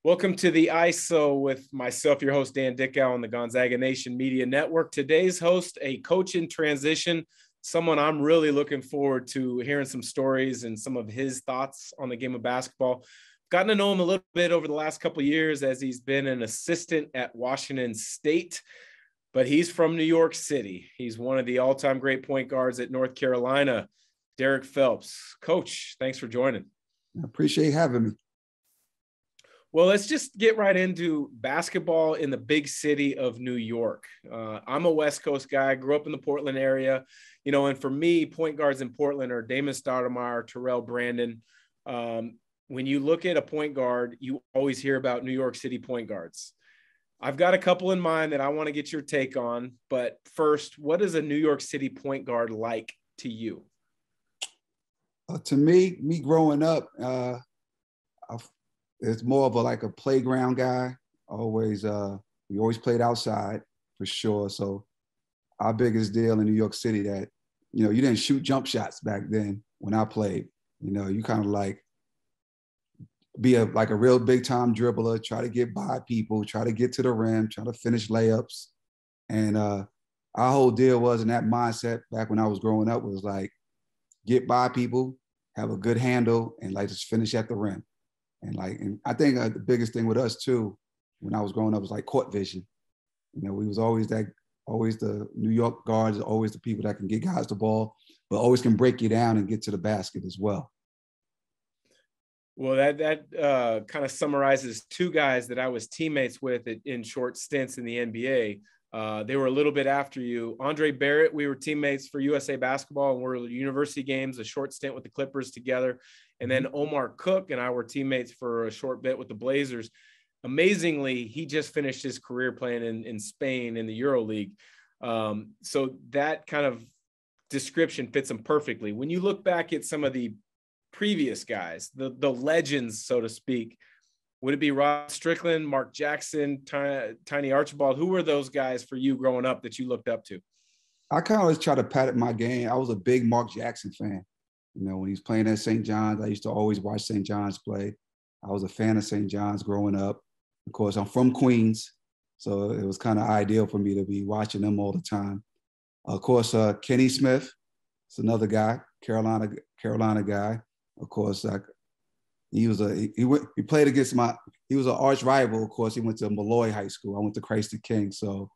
Welcome to the ISO with myself, your host, Dan Dickau on the Gonzaga Nation Media Network. Today's host, a coach in transition, someone I'm really looking forward to hearing some stories and some of his thoughts on the game of basketball. Gotten to know him a little bit over the last couple of years as he's been an assistant at Washington State, but he's from New York City. He's one of the all-time great point guards at North Carolina, Derrick Phelps. Coach, thanks for joining. I appreciate having me. Well, let's just get right into basketball in the big city of New York. I'm a West Coast guy, grew up in the Portland area, and for me, point guards in Portland are Damon Stoudemire, Terrell Brandon. When you look at a point guard, you always hear about New York City point guards. I've got a couple in mind that I want to get your take on, but first, what is a New York City point guard like to you? To me growing up, it's more of a playground guy. We always played outside for sure. So our biggest deal in New York City that, you didn't shoot jump shots back then when I played. You kind of be a real big time dribbler, try to get by people, try to get to the rim, try to finish layups. And our whole deal was in that mindset back when I was growing up was get by people, have a good handle, and just finish at the rim. And I think the biggest thing with us too, when I was growing up, was court vision. We was always the New York guards, always the people that can get guys the ball, but always can break you down and get to the basket as well. Well, that kind of summarizes two guys that I was teammates with in short stints in the NBA. They were a little bit after you. Andre Barrett, we were teammates for USA Basketball and we're university games, a short stint with the Clippers together. And then Omar Cook and I were teammates for a short bit with the Blazers. Amazingly, he just finished his career playing in Spain in the EuroLeague. So that kind of description fits him perfectly. When you look back at some of the previous guys, the legends, so to speak, would it be Rod Strickland, Mark Jackson, Tiny Archibald? Who were those guys for you growing up that you looked up to? I kind of always try to pat my game. I was a big Mark Jackson fan. When he was playing at St. John's, I used to always watch St. John's play. I was a fan of St. John's growing up. Of course, I'm from Queens, so it was kind of ideal for me to be watching them all the time. Of course, Kenny Smith is another guy, Carolina guy. Of course, he played against he was an arch rival. Of course, he went to Malloy High School. I went to Christ the King. So,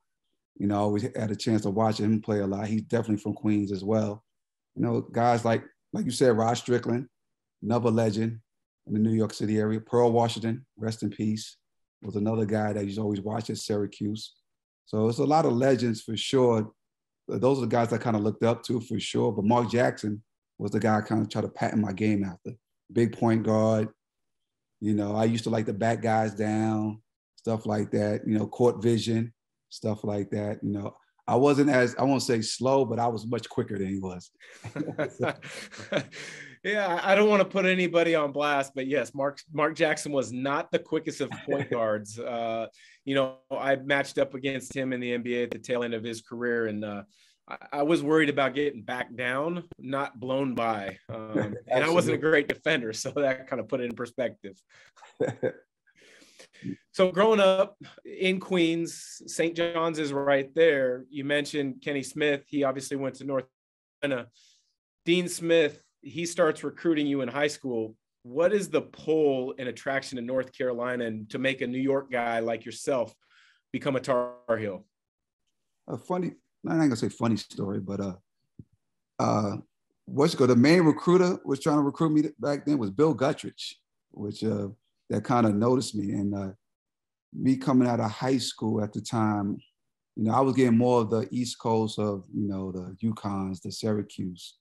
I always had a chance to watch him play a lot. He's definitely from Queens as well. Guys like you said, Rod Strickland, another legend in the New York City area. Pearl Washington, rest in peace, was another guy that you always watch at Syracuse. So it's a lot of legends for sure. Those are the guys I kind of looked up to for sure. But Mark Jackson was the guy I kind of tried to patent my game after. Big point guard. I used to like to back guys down, stuff like that, court vision, stuff like that. I wasn't I won't say slow, but I was much quicker than he was. Yeah, I don't want to put anybody on blast, but yes, Mark Jackson was not the quickest of point guards. I matched up against him in the NBA at the tail end of his career, and I was worried about getting back down, not blown by. And I wasn't a great defender, so that kind of put it in perspective. So growing up in Queens, St. John's is right there. You mentioned Kenny Smith. He obviously went to North Carolina. Dean Smith, he starts recruiting you in high school. What is the pull and attraction to North Carolina and to make a New York guy like yourself become a Tar Heel? I'm not gonna say funny story, but the main recruiter was trying to recruit me back then was Bill Guttridge, which that kind of noticed me. And me coming out of high school at the time, I was getting more of the East Coast of, the UConns, the Syracuse,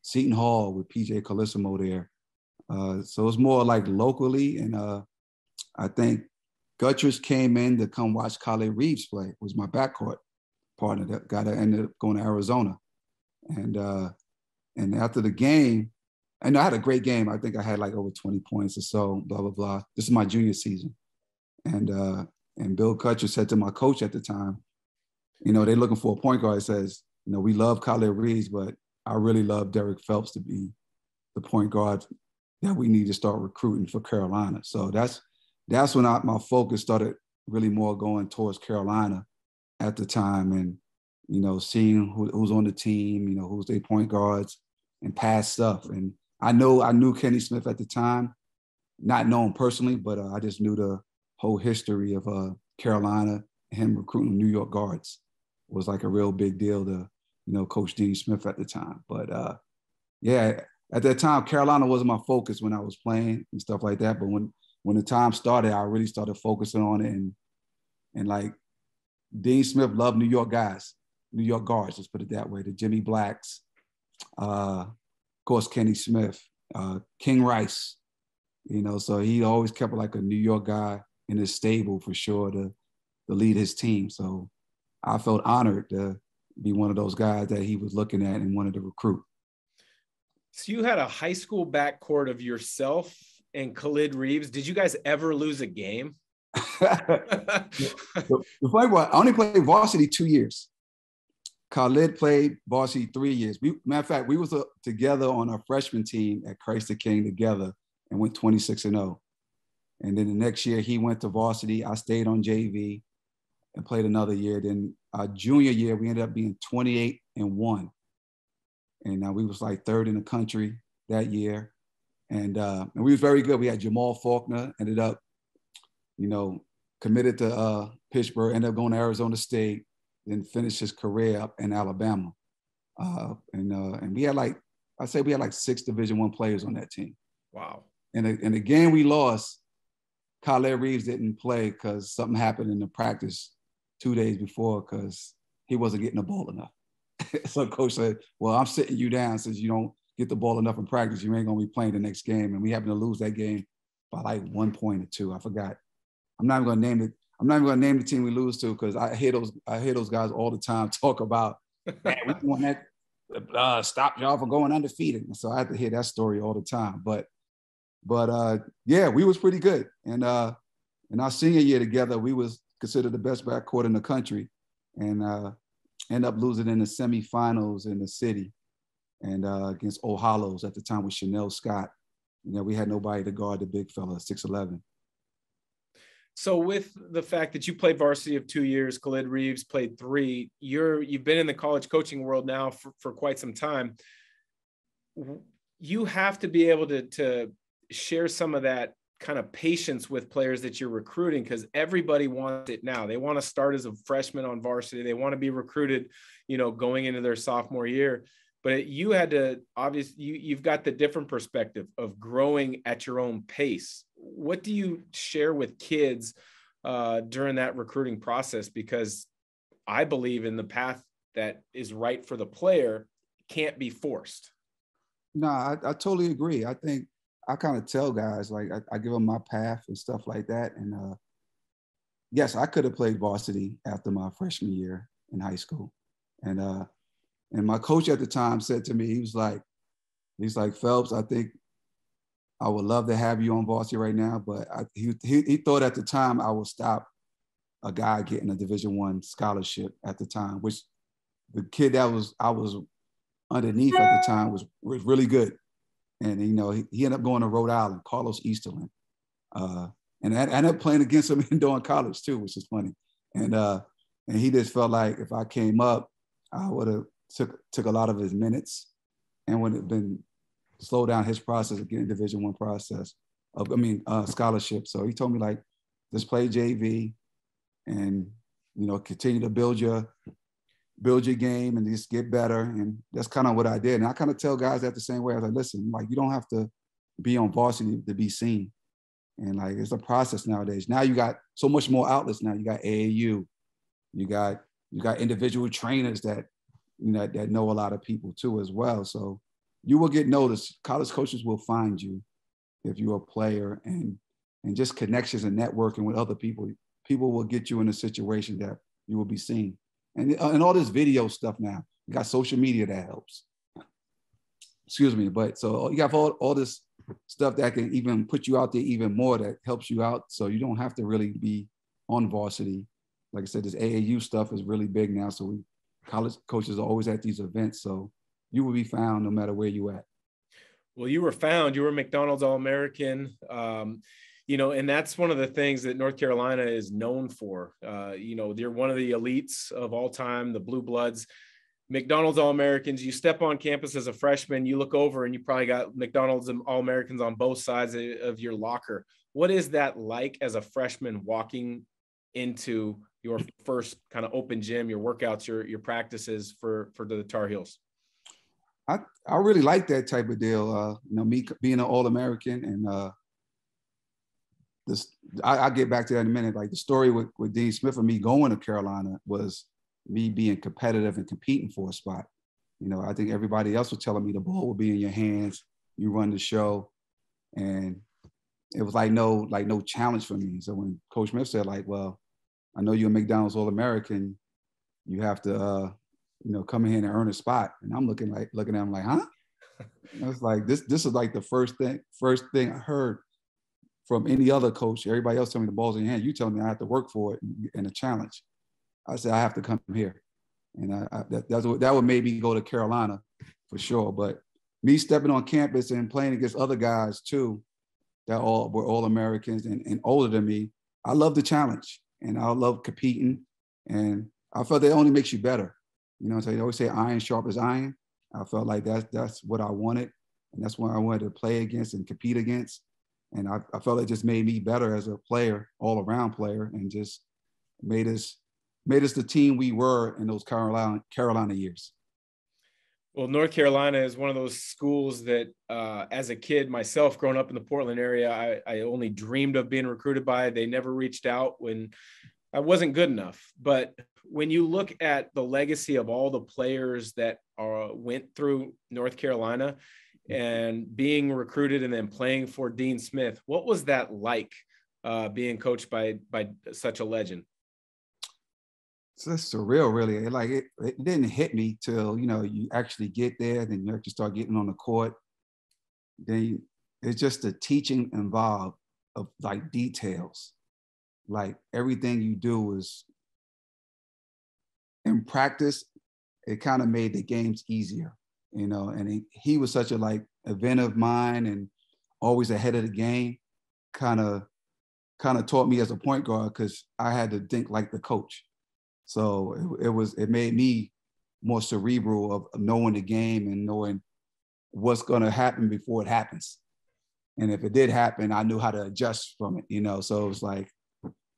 Seton Hall with PJ Carlesimo there. So it was more locally. And I think Guttridge came in to come watch Khaled Reeves play, was my backcourt partner, that guy that ended up going to Arizona. And after the game, and I had a great game. I think I had over 20 points or so, blah, blah, blah. This is my junior season. And Bill Guttridge said to my coach at the time, they're looking for a point guard. He says, we love Khaled Reeves, but I really love Derrick Phelps to be the point guard that we need to start recruiting for Carolina. So that's that's when my focus started really more going towards Carolina at the time, and seeing who's on the team, who's their point guards and past stuff. And I knew Kenny Smith at the time, not known personally, but I just knew the whole history of Carolina, him recruiting New York guards was like a real big deal to Coach Dean Smith at the time. But yeah, at that time, Carolina wasn't my focus when I was playing and stuff like that. But when the time started, I really started focusing on it. And like Dean Smith loved New York guys, New York guards, let's put it that way. The Jimmy Blacks, of course, Kenny Smith, King Rice, so he always kept like a New York guy in his stable for sure to lead his team. So I felt honored to be one of those guys that he was looking at and wanted to recruit. So you had a high school backcourt of yourself and Khalid Reeves. Did you guys ever lose a game? The funny part, I only played varsity 2 years. Khalid played varsity 3 years. Matter of fact, we was together on our freshman team at Christ the King together and went 26-0. And then the next year he went to varsity. I stayed on JV and played another year. Then our junior year, we ended up being 28-1. And we was like third in the country that year. And we was very good. We had Jamal Faulkner, ended up, committed to Pittsburgh, ended up going to Arizona State, then finished his career up in Alabama. And we had we had like 6 Division I players on that team. Wow. And the game we lost, Khalid Reeves didn't play because something happened in the practice 2 days before because he wasn't getting the ball enough. So coach said, well, I'm sitting you down since you don't get the ball enough in practice. You ain't going to be playing the next game. And we happened to lose that game by like 1 point or 2. I forgot. I'm not even going to name it. I'm not even going to name the team we lose to because I hear those guys all the time talk about, man, we want that stop y'all from going undefeated. And so I have to hear that story all the time. But yeah, we was pretty good. And in our senior year together, we was considered the best backcourt in the country, and end up losing in the semifinals in the city, and against Old Hollows at the time with Chanel Scott. We had nobody to guard the big fella, 6'11". So with the fact that you played varsity of 2 years, Khalid Reeves played 3, you've been in the college coaching world now for quite some time. You have to be able to share some of that kind of patience with players that you're recruiting, because everybody wants it now. They want to start as a freshman on varsity. They want to be recruited, going into their sophomore year. But you had to, obviously, you've got the different perspective of growing at your own pace. What do you share with kids during that recruiting process? Because I believe in the path that is right for the player can't be forced. No, I totally agree. I think I kind of tell guys, like I give them my path and stuff like that. And yes, I could have played varsity after my freshman year in high school. And my coach at the time said to me, he's like, Phelps, I think I would love to have you on varsity right now, but he thought at the time I would stop a guy getting a Division I scholarship at the time, which the kid that I was underneath at the time was really good. And, he ended up going to Rhode Island, Carlos Easterlin. And I ended up playing against him in college too, which is funny. And he just felt like if I came up, I would have took a lot of his minutes and would have been slow down his process of getting Division I scholarship. So he told me, like, just play JV and, continue to build your game and just get better. And that's kind of what I did. And I kind of tell guys that the same way. I was like, listen, like, you don't have to be on varsity to be seen. And like, it's a process nowadays. Now you got so much more outlets now. You got AAU, you got individual trainers that know a lot of people too as well. So you will get noticed. College coaches will find you if you're a player, and just connections and networking with other people. People will get you in a situation that you will be seen. And all this video stuff now, you got social media that helps. Excuse me. But so you got all this stuff that can even put you out there even more, that helps you out. So you don't have to really be on varsity. Like I said, this AAU stuff is really big now. So college coaches are always at these events. So you will be found no matter where you at. Well, you were found. You were McDonald's AllAmerican. And that's one of the things that North Carolina is known for. They're one of the elites of all time, the blue bloods, McDonald's All-Americans. You step on campus as a freshman, you look over and you probably got McDonald's and All-Americans on both sides of your locker. What is that like as a freshman walking into your first kind of open gym, your workouts, your practices for the Tar Heels? I really like that type of deal. Me being an All-American and I'll get back to that in a minute. Like the story with Dean Smith and me going to Carolina was me being competitive and competing for a spot. I think everybody else was telling me the ball will be in your hands, you run the show, and it was like no challenge for me. So when Coach Smith said well, I know you're a McDonald's All-American, you have to come in here and earn a spot. And I'm looking at him like, huh? And I was like, this is like the first thing I heard from any other coach. Everybody else telling me the ball's in your hand. You tell me I have to work for it and a challenge. I said, I have to come here. And that would maybe go to Carolina for sure. But me stepping on campus and playing against other guys too, that all were All-Americans and older than me, I love the challenge and I love competing. And I felt that only makes you better. So they always say iron sharp as iron. I felt like that's what I wanted. And that's what I wanted to play against and compete against. And I felt it just made me better as a player, all-around player, and just made us the team we were in those Carolina years. Well, North Carolina is one of those schools that, as a kid myself, growing up in the Portland area, I only dreamed of being recruited by. They never reached out when I wasn't good enough. But when you look at the legacy of all the players that went through North Carolina and being recruited and then playing for Dean Smith, what was that like, being coached by such a legend? It's just surreal, really. Like it didn't hit me till you actually get there, then you actually start getting on the court. Then it's just the teaching involved of like details. Like everything you do is in practice. It kind of made the games easier, And he was such a inventive mind and always ahead of the game. Kind of taught me as a point guard because I had to think like the coach. So it made me more cerebral of knowing the game and knowing what's going to happen before it happens. And if it did happen, I knew how to adjust from it, So it was like,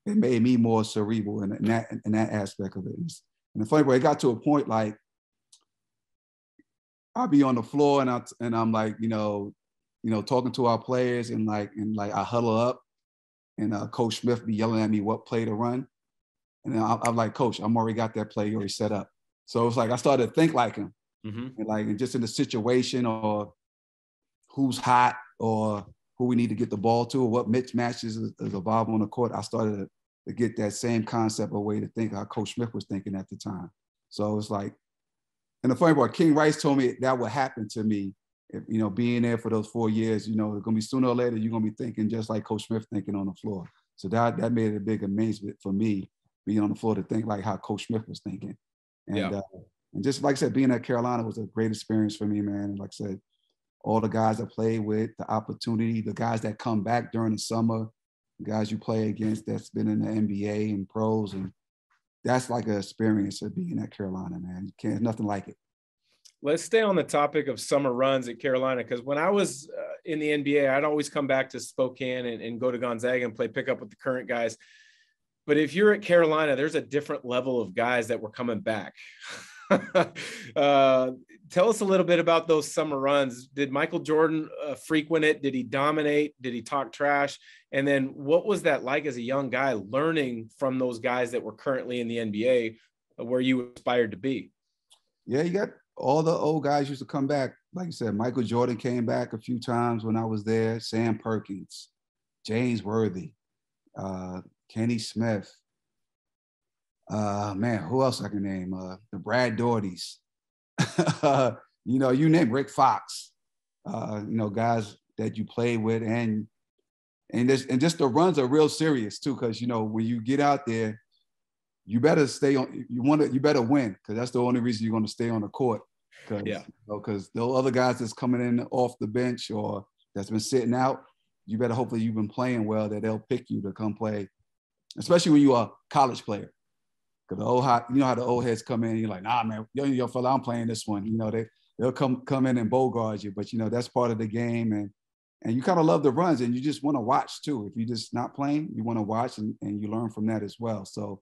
it made me more cerebral in that aspect of it. And the funny way, it got to a point like I'll be on the floor and I'm like, talking to our players and I huddle up and Coach Smith be yelling at me what play to run. And then I'm like, Coach, I'm already got that play already set up. So it's like I started to think like him, and just in the situation or who's hot or who we need to get the ball to or what mismatches is available on the court. I started to get that same concept or way to think how Coach Smith was thinking at the time. So it's like, and the funny part, King Rice told me that would happen to me. If, being there for those 4 years, it's going to be sooner or later, you're going to be thinking just like Coach Smith thinking on the floor. So that made it a big amazement for me, being on the floor to think like how Coach Smith was thinking. And and just like I said, being at Carolina was a great experience for me, man. And like I said, all the guys I played with, the opportunity, the guys that come back during the summer, the guys you play against that's been in the NBA and pros. And that's like an experience of being at Carolina, man. Nothing like it. Let's stay on the topic of summer runs at Carolina, because when I was in the NBA, I'd always come back to Spokane and go to Gonzaga and play pickup with the current guys. But if you're at Carolina, there's a different level of guys that were coming back. Tell us a little bit about those summer runs. Did Michael Jordan frequent it? Did he dominate? Did he talk trash? And then what was that like as a young guy learning from those guys that were currently in the NBA where you aspired to be? Yeah, you got all the old guys used to come back. Like you said, Michael Jordan came back a few times when I was there. Sam Perkins, James Worthy, Kenny Smith. Man, who else I can name? The Brad Daughtys. You name Rick Fox. Guys that you play with, and just the runs are real serious too, because when you get out there, you better stay on. You better win, because that's the only reason you're going to stay on the court. Because those other guys that's coming in off the bench or that's been sitting out, you better hopefully you've been playing well that they'll pick you to come play, especially when you're a college player. Because the old you know how the old heads come in, and you're like, nah, man, yo, fella, I'm playing this one. You know, they'll come in and bogart you, but you know that's part of the game, and you kind of love the runs, and you just want to watch too. If you're just not playing, you want to watch, and you learn from that as well. So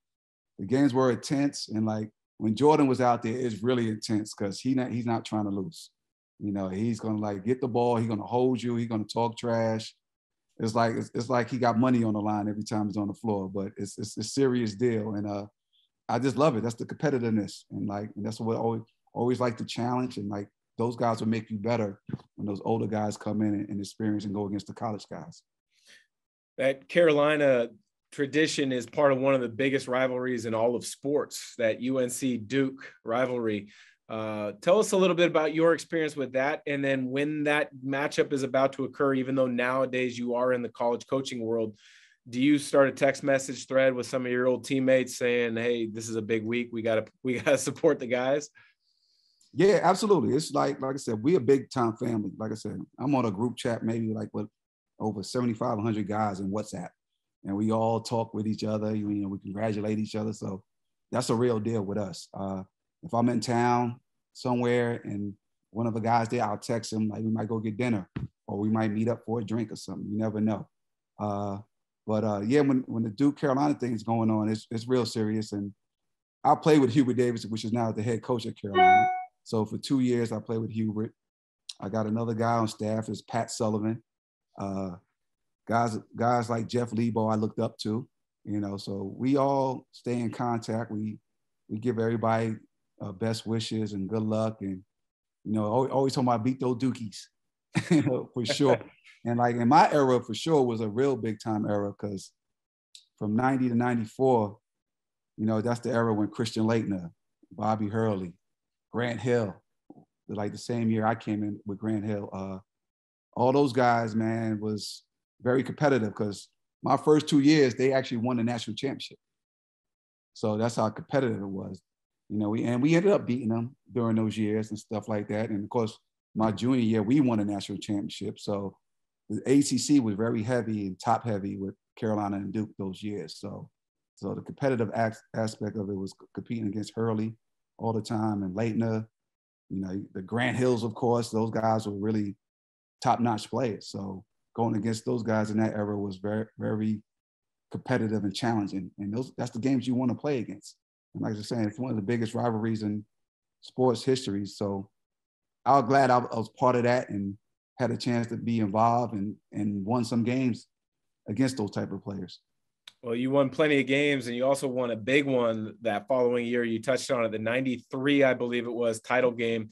the games were intense, and like when Jordan was out there, it's really intense because he's not trying to lose. You know, he's gonna like get the ball, he's gonna hold you, he's gonna talk trash. It's like he got money on the line every time he's on the floor, but it's a serious deal, and I just love it. That's the competitiveness, and that's what I always like the challenge, and like those guys will make you better when those older guys come in and experience and go against the college guys. That Carolina tradition is part of one of the biggest rivalries in all of sports, that UNC-Duke rivalry. Tell us a little bit about your experience with that, and then when that matchup is about to occur, even though nowadays you are in the college coaching world, do you start a text message thread with some of your old teammates saying, hey, this is a big week, we gotta support the guys? Yeah, absolutely. It's like I said, we a big time family. Like I said, I'm on a group chat maybe like with over 7,500 guys in WhatsApp, and we all talk with each other. You know, we congratulate each other. So that's a real deal with us. If I'm in town somewhere and one of the guys there, I'll text him, like we might go get dinner or we might meet up for a drink or something. You never know. But yeah, when the Duke Carolina thing is going on, it's real serious. And I played with Hubert Davis, which is now the head coach at Carolina. So for 2 years, I played with Hubert. I got another guy on staff, is Pat Sullivan. Guys like Jeff Lebo I looked up to, you know, so we all stay in contact. We give everybody best wishes and good luck. And, you know, always talking about beat those Dukies, you know, for sure. And like in my era, for sure, was a real big time era because from 90 to 94, you know, that's the era when Christian Laettner, Bobby Hurley, Grant Hill, like the same year I came in with Grant Hill. All those guys, man, was very competitive because my first 2 years, they actually won the national championship. So that's how competitive it was. You know, we ended up beating them during those years and stuff like that. And of course, my junior year, we won a national championship. So the ACC was very heavy and top heavy with Carolina and Duke those years. So the competitive aspect of it was competing against Hurley all the time and Laettner, you know, the Grant Hills, of course, those guys were really top-notch players. So going against those guys in that era was very, very competitive and challenging. And that's the games you want to play against. And like I was saying, it's one of the biggest rivalries in sports history. So I was glad I was part of that and had a chance to be involved and won some games against those type of players. Well, you won plenty of games, and you also won a big one that following year. You touched on it, the 93, I believe it was, title game.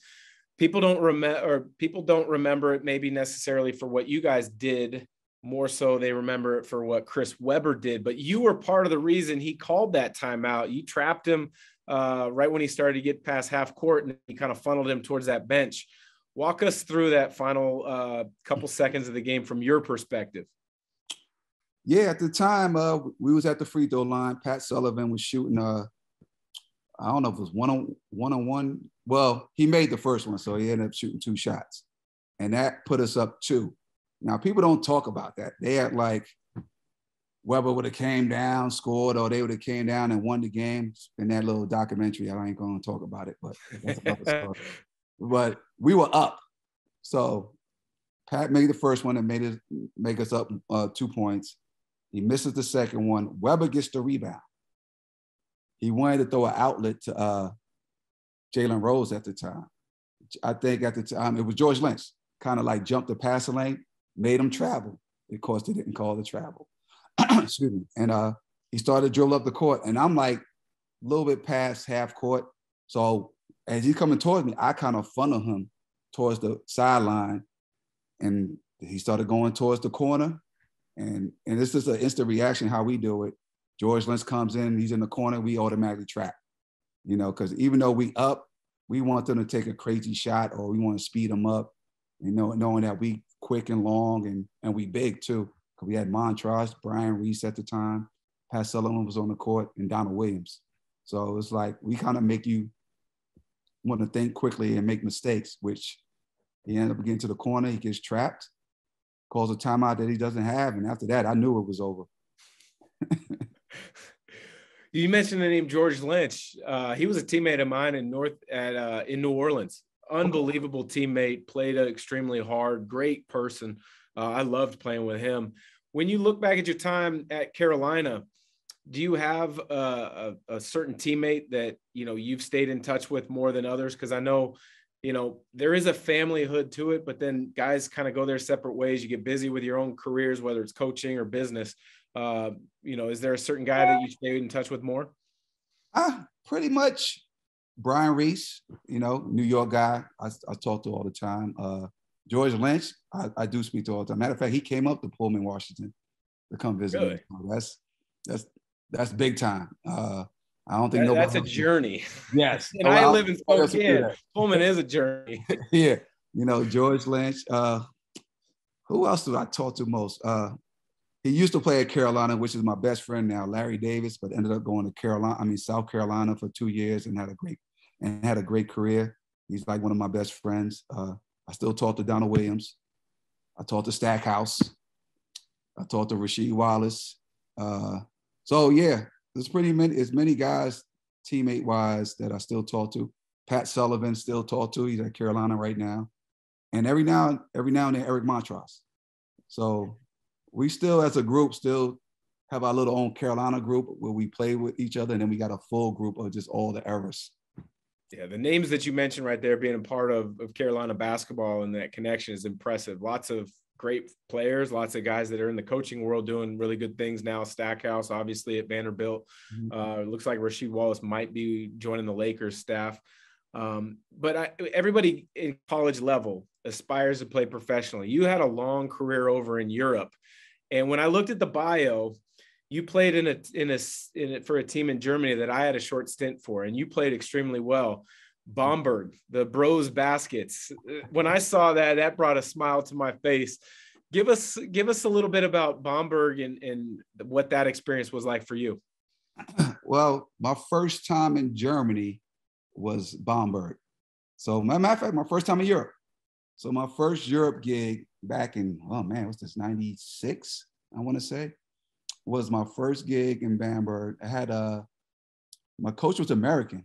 People don't remember it maybe necessarily for what you guys did. More so, they remember it for what Chris Webber did. But you were part of the reason he called that timeout. You trapped him right when he started to get past half court, and you kind of funneled him towards that bench. Walk us through that final couple seconds of the game from your perspective. Yeah, at the time, we was at the free throw line. Pat Sullivan was shooting, I don't know if it was one-on-one. Well, he made the first one, so he ended up shooting 2 shots. And that put us up 2. Now, people don't talk about that. They act like Webber would have came down, scored, or they would have came down and won the game in that little documentary. I ain't going to talk about it, but that's another story. But we were up. So Pat made the first one and make us up 2 points. He misses the second one. Webber gets the rebound. He wanted to throw an outlet to Jalen Rose at the time. I think at the time, it was George Lynch, kind of like jumped the passing lane, made him travel. Of course, they didn't call the travel. Excuse me. And he started to dribble up the court. And I'm like a little bit past half court. So as he's coming towards me, I kind of funnel him towards the sideline. And he started going towards the corner. And this is an instant reaction how we do it. George Lynch comes in, he's in the corner, we automatically trap. You know, because even though we up, we want them to take a crazy shot or we want to speed them up, you know, knowing that we quick and long and we big too. Because we had Montrose, Brian Reese at the time, Pat Sullivan was on the court, and Donald Williams. So it's like we kind of make you want to think quickly and make mistakes, which he ended up getting to the corner, he gets trapped. calls a timeout that he doesn't have. And after that, I knew it was over. You mentioned the name George Lynch. He was a teammate of mine in New Orleans. Unbelievable teammate, played extremely hard, great person. I loved playing with him. When you look back at your time at Carolina, do you have a certain teammate that, you've stayed in touch with more than others? Because I know, there is a familyhood to it, but then guys kind of go their separate ways. You get busy with your own careers, whether it's coaching or business. Is there a certain guy that you stay in touch with more? Pretty much Brian Reese, New York guy I talk to all the time. George Lynch, I do speak to all the time. Matter of fact, he came up to Pullman, Washington to come visit Really? me. That's big time. I don't think that's a journey. Yes. And I live in Spokane. Pullman is a journey. Yeah. George Lynch. Who else do I talk to most? He used to play at Carolina, which is my best friend now, Larry Davis, but ended up going to South Carolina for 2 years and had a great career. He's like one of my best friends. I still talk to Donald Williams. I talk to Stackhouse. I talk to Rasheed Wallace. So yeah, there's many guys teammate wise that I still talk to. Pat Sullivan still talk to. He's at Carolina right now. And every now and then Eric Montross. So we still, as a group, still have our little own Carolina group where we play with each other, and then we got a full group of just all the eras. Yeah, the names that you mentioned right there, being a part of Carolina basketball and that connection is impressive. Lots of great players, lots of guys that are in the coaching world doing really good things now. Stackhouse, obviously, at Vanderbilt. Looks like Rasheed Wallace might be joining the Lakers staff. But everybody in college level aspires to play professionally. You had a long career over in Europe. And when I looked at the bio, you played for a team in Germany that I had a short stint for, and you played extremely well. Bamberg, the Bros Baskets. When I saw that, that brought a smile to my face. Give us a little bit about Bamberg and what that experience was like for you. Well, my first time in Germany was Bamberg. So, matter of fact, my first time in Europe. So my first Europe gig back in, what's this, 96, I want to say, was my first gig in Bamberg. I had my coach was American,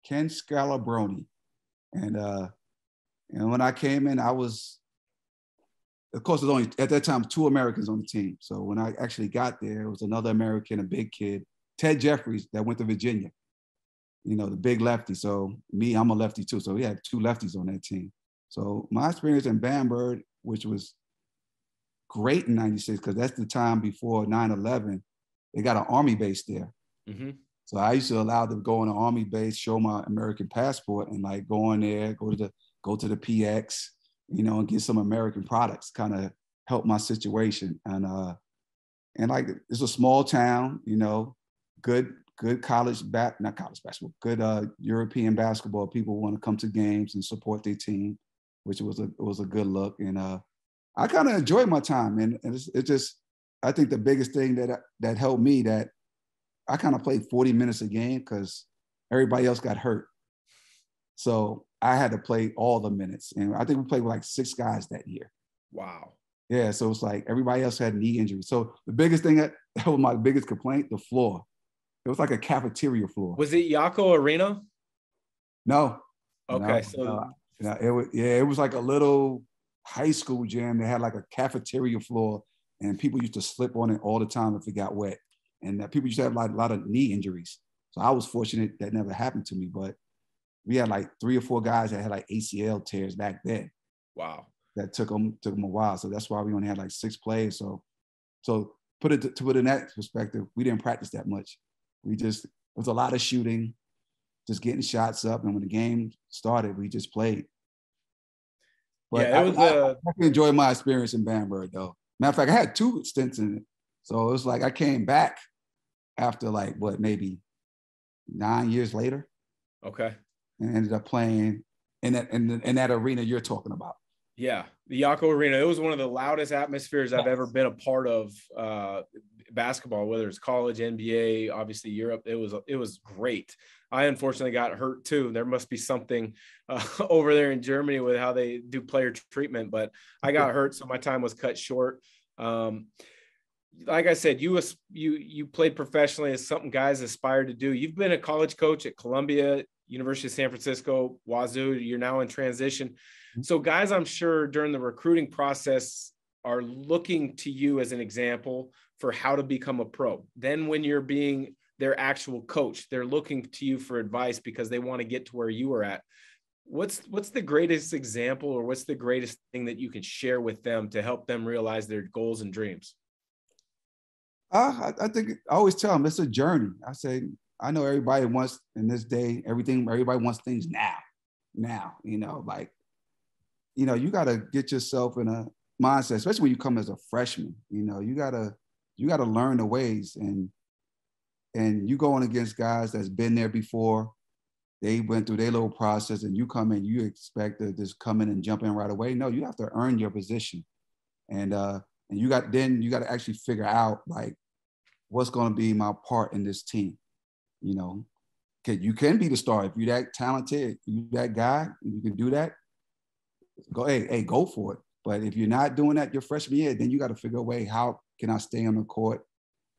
Ken Scalabroni. And when I came in, of course, there's only, at that time, 2 Americans on the team. So when I actually got there, it was another American, a big kid, Ted Jeffries, that went to Virginia, the big lefty. So I'm a lefty too. So we had 2 lefties on that team. So my experience in Bamberg, which was great in 96, because that's the time before 9/11, they got an Army base there. Mm-hmm. So I used to allow them to go on an Army base, show my American passport, and like go in there, go to the PX, and get some American products, kind of help my situation. And like, it's a small town, good college not college basketball, good European basketball. People want to come to games and support their team, which was a good look. And I kind of enjoyed my time. And it's just, I think the biggest thing that helped me, that I kind of played 40 minutes a game because everybody else got hurt. So I had to play all the minutes. And I think we played with like 6 guys that year. Wow. Yeah, so it's like everybody else had knee injuries. So the biggest thing that was my biggest complaint, the floor. It was like a cafeteria floor. Was it Yako Arena? No. Okay, it was like a little high school gym. They had like a cafeteria floor, and people used to slip on it all the time if it got wet. And people used to have a lot of knee injuries. So I was fortunate that never happened to me, but we had like 3 or 4 guys that had like ACL tears back then. Wow. That took them a while. So that's why we only had like 6 plays. So to put it in that perspective, we didn't practice that much. It was a lot of shooting, just getting shots up. And when the game started, we just played. But yeah, I enjoyed my experience in Bamberg, though. Matter of fact, I had 2 stints in it. So it was like I came back after like, maybe 9 years later. Okay. And ended up playing in that arena you're talking about. Yeah, the Yako Arena. It was one of the loudest atmospheres I've ever been a part of basketball, whether it's college, NBA, obviously Europe. It was great. I unfortunately got hurt too. There must be something over there in Germany with how they do player treatment, but I got hurt, so my time was cut short. Like I said, you played professionally, as something guys aspire to do. You've been a college coach at Columbia, University of San Francisco, Wazoo. You're now in transition. So guys, I'm sure during the recruiting process are looking to you as an example for how to become a pro. Then when you're being their actual coach, they're looking to you for advice because they want to get to where you were at. What's the greatest example, or what's the greatest thing that you can share with them to help them realize their goals and dreams? I think I always tell them it's a journey. I say, I know everybody wants in this day, everybody wants things now, you got to get yourself in a mindset, especially when you come as a freshman. You got to learn the ways, and you going against guys that's been there before. They went through their little process, and you come in, you expect to just come in and jump in right away. No, you have to earn your position. And you got to actually figure out like what's going to be my part in this team. You can be the star if you're that talented, you that guy, you can do that. Go for it. But if you're not doing that your freshman year, then you got to figure a way, how can I stay on the court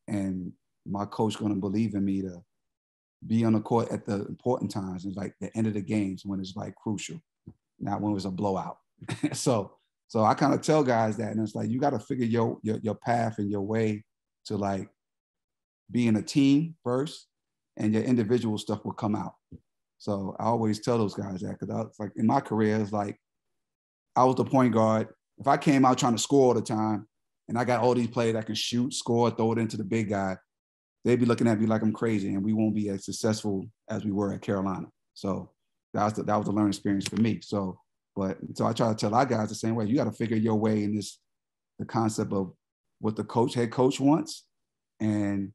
and my coach going to believe in me to be on the court at the important times. It's like the end of the games when it's like crucial, not when it was a blowout. So I kind of tell guys that, and it's like, you got to figure your path and your way to like being a team first, and your individual stuff will come out. So I always tell those guys that, because I was like, in my career, it's like, I was the point guard. If I came out trying to score all the time and I got all these players that can shoot, score, throw it into the big guy, they'd be looking at me like I'm crazy, and we won't be as successful as we were at Carolina. So that was a learning experience for me. So I try to tell our guys the same way. You got to figure your way in the concept of what the head coach wants, and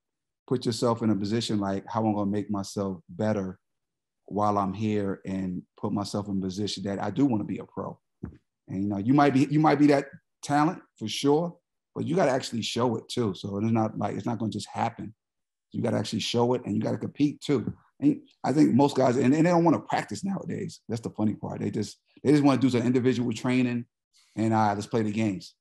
put yourself in a position like how I'm going to make myself better while I'm here, and put myself in a position that I do want to be a pro. And, you might be that talent for sure, but you got to actually show it too. So it's not going to just happen. You got to actually show it, and you got to compete too. And I think most guys, and they don't want to practice nowadays. That's the funny part. They just want to do some individual training, and let's play the games.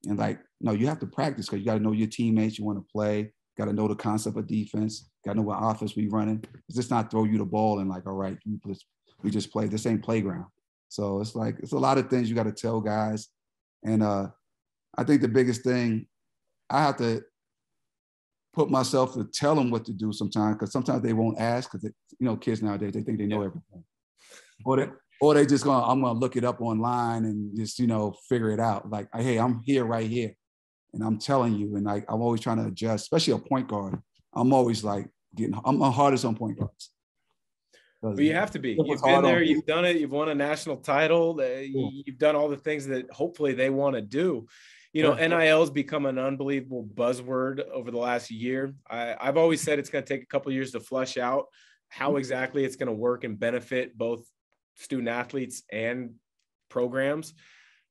And like, no, you have to practice, because you got to know your teammates. You want to play. Got to know the concept of defense. Got to know what offense we running. It's just not throw you the ball and like, all right, we just play. This ain't playground. So it's like, it's a lot of things you got to tell guys. And I think the biggest thing, I have to put myself to tell them what to do sometimes, because sometimes they won't ask, because kids nowadays, they think they know everything. Or they just I'm gonna look it up online and just figure it out. Like, hey, I'm here right here, and I'm telling you, and like I'm always trying to adjust, especially a point guard. I'm always like I'm the hardest on point guards. But you have to be. You've been there, you've done it, you've won a national title, you've done all the things that hopefully they want to do. NIL has become an unbelievable buzzword over the last year. I've always said it's going to take a couple of years to flush out how exactly it's going to work and benefit both student athletes and programs.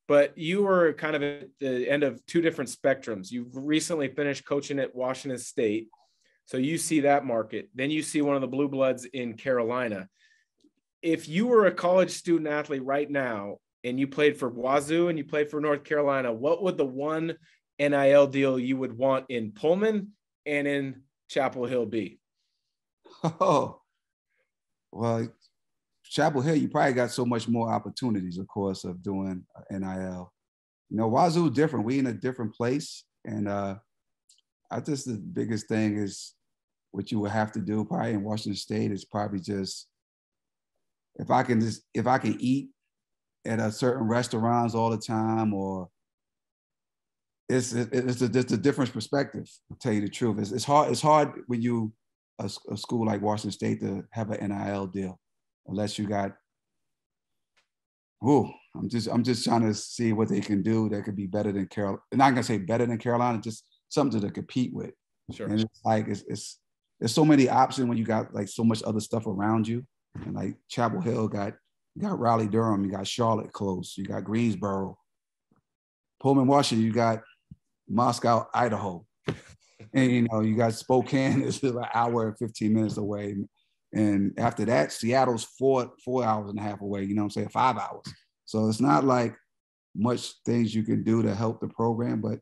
But you were kind of at the end of two different spectrums. You've recently finished coaching at Washington State, so you see that market. Then you see one of the blue bloods in Carolina. If you were a college student athlete right now, and you played for Wazoo and you played for North Carolina, what would the one NIL deal you would want in Pullman and in Chapel Hill be? Oh, well, Chapel Hill, you probably got so much more opportunities, of course, of doing NIL. Wazoo is different. We in a different place. And I just, the biggest thing is what you would have to do probably in Washington State is probably just, if I can eat at a certain restaurants all the time, or it's a different perspective, to tell you the truth. It's hard when you a school like Washington State to have an NIL deal, unless you got, I'm just trying to see what they can do that could be better than Carolina. I'm not gonna say better than Carolina, just something to compete with. Sure. And it's like, there's so many options when you got like so much other stuff around you. And like Chapel Hill got Raleigh-Durham, you got Charlotte close, you got Greensboro. Pullman, Washington, you got Moscow, Idaho. And, you know, you got Spokane is an hour and 15 minutes away. And after that, Seattle's 4.5 hours away, you know what I'm saying, 5 hours. So it's not like much things you can do to help the program. But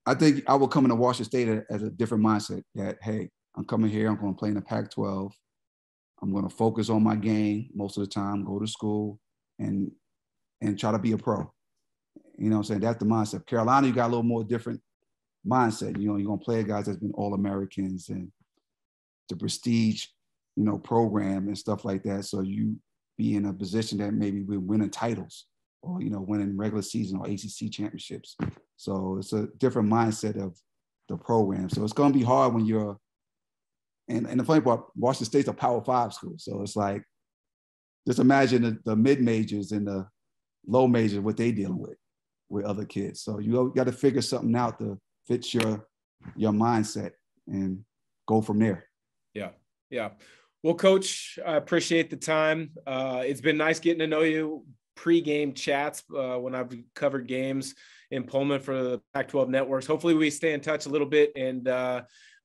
I think I will come into Washington State as a different mindset that, hey, I'm coming here, I'm going to play in the Pac-12. I'm going to focus on my game most of the time, go to school, and try to be a pro. You know what I'm saying? That's the mindset. Carolina, you got a little more different mindset. You know, you're going to play guys that's been All-Americans and the prestige, you know, program and stuff like that. So you be in a position that maybe we're winning titles or, you know, winning regular season or ACC championships. So it's a different mindset of the program. So it's going to be hard when you're, and the funny part, Washington State's a Power 5 school. So it's like, just imagine the mid-majors and the low majors, what they dealing with other kids. So you got to figure something out to fit your mindset and go from there. Yeah. Yeah. Well, Coach, I appreciate the time. It's been nice getting to know you. Pre-game chats when I've covered games in Pullman for the Pac-12 networks. Hopefully we stay in touch a little bit, and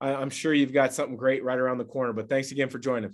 I'm sure you've got something great right around the corner. But thanks again for joining.